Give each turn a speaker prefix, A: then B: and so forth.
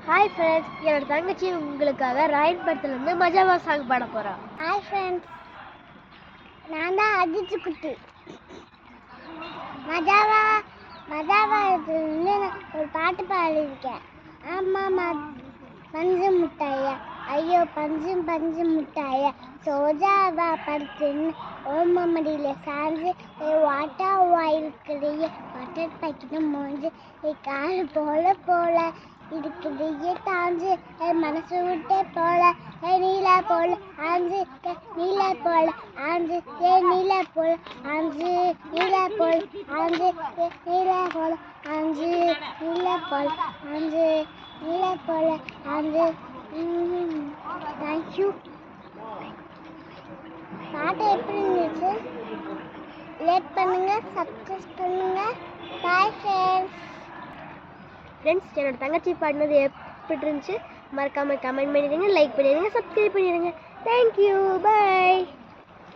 A: Hi friends, என்னோட தங்கச்சி உங்களுக்காக ராயன் படத்துலேருந்து மஜாவா சாங் பாட போகிறான்.
B: ஹாய் ஃப்ரெண்ட்ஸ், நான் தான் அஜித் குட்டி. மஜாவா மஜாவா ஒரு பாட்டு பாடியிருக்கேன். ஆமாம், பஞ்சு முட்டாயா, ஐயோ பஞ்சு பஞ்சு முட்டாயா, சோஜாவா படுத்துன்னு ஓம மடியில் சாஞ்சு வாட்டா வாயிருக்கிறைய பட்டர் பாக்கிட்டு மூஞ்சி கால் போல போல இருக்கிறையே தாஞ்சு மனசு விட்டே போல நீலா போல ஆஞ்சு நீலா போல ஆஞ்சு நீலா போல ஆஞ்சு நீலா போல ஆஞ்சு நீலா போல ஆஞ்சு நீலா போல ஆஞ்சு நீலா போல ஆஞ்சு. தேங்க்யூ. பாட்டு எப்படி இருந்துச்சு? லைக் பண்ணுங்க, சப்ஸ்கிரைப் பண்ணுங்க. Bye friends.
A: என்னோட தங்கச்சி பாடினது எப்படி இருந்துச்சு மறக்காமல் கமெண்ட் பண்ணிடுங்க, லைக் பண்ணிடுங்க, சப்ஸ்கிரைப் பண்ணிடுங்க. தேங்க்யூ, பாய்.